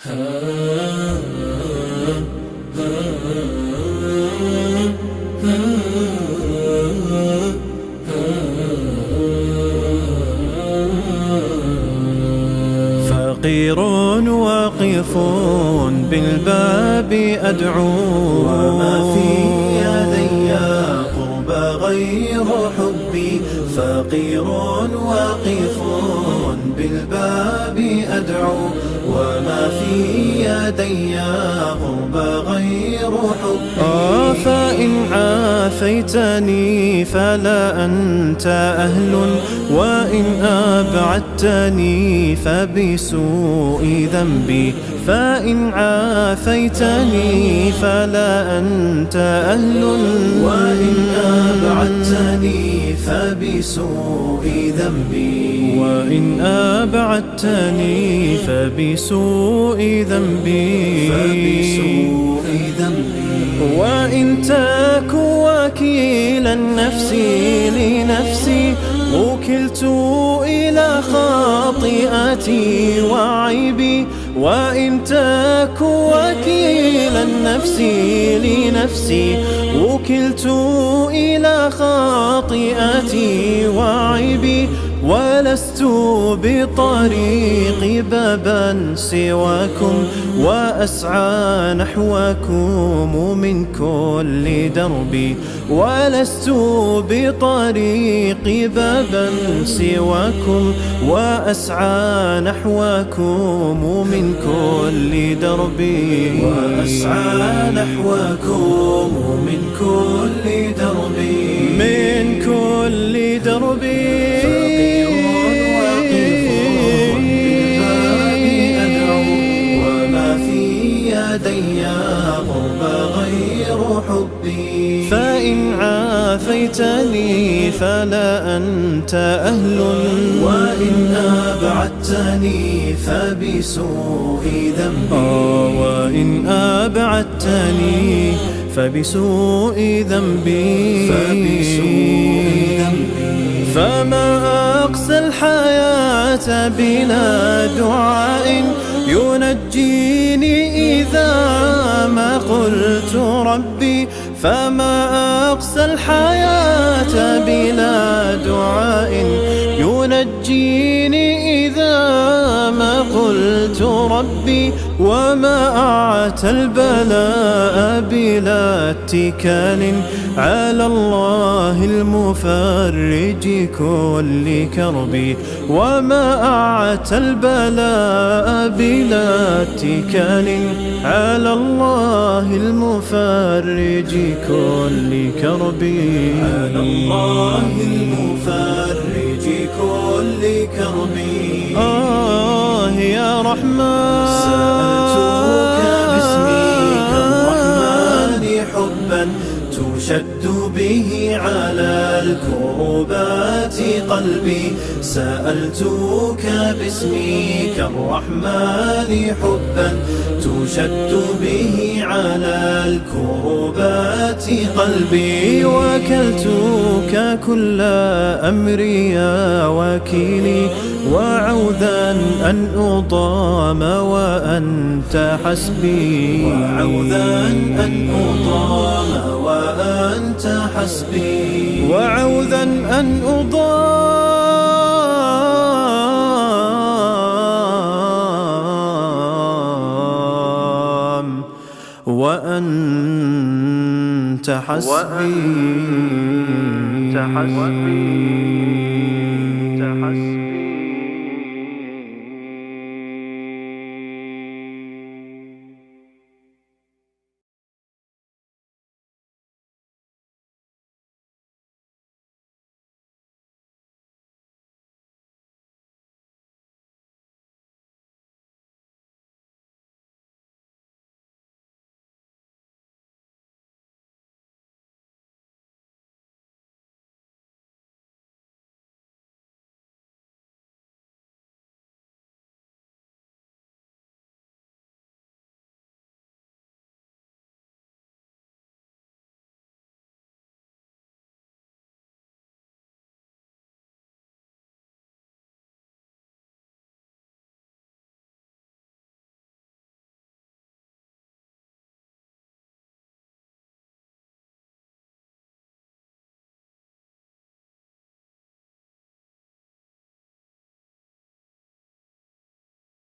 فقير واقف بالباب أدعو، وما في يدي قرب غير حبي. فقير واقف بالباب أدعو، وما في يدي قرب غير حبي. فإن عافيتني فلا أنت أهل، وإن أبعدتني فبسوء ذنبي. فإن عافيتني فلا أنت أهل، وإن أبعدتني فبسوء ذنبي. وإن أبعدتني فبسوء ذنبي. وإن تك وكيلا نفسي لنفسي، وكلت إلى خاطئتي وعيبي. وإن تك وكيلا نفسي لنفسي، وكلت إلى خاطئتي وعيبي. ولست بطريق بابا سواكم، وأسعى نحوكم من كل دربي. ولست بطريق بابا سواكم، وأسعى نحوكم من كل دربي. وأسعى نحوكم من كل دربي. من كل دربي. يدي قرب غير حبي. فإن عافيتني فلا أنت أهل، وإن أبعدتني فبسوء ذنبي. وإن أبعدتني فبسوء ذنبي. فما أقسى الحياة بلا دعاء ينجيني إذا ما قلت ربي. فما أقسى الحياة بلا دعاء ينجيني إذا ما قلت ربي. وما أعتى البلاء بلا اتكال على الله المفرج كل كربي. وما أعتى البلاء بلا اتكال على الله المفرج كل كربي. على الله المفرج كل كربي. يا رحمن، سألتك باسمك الرحمن حبا تشد به على الكربات قلبي. سألتك باسمك الرحمن حبا تشد به على الكربات قلبي. وكلتك كل أمري يا وكيلي، وعوذا أن أضام وأنت حسبي. وعوذا أن أضام وأنت حسبي. وعوذا أن أضام وأنت حسبي.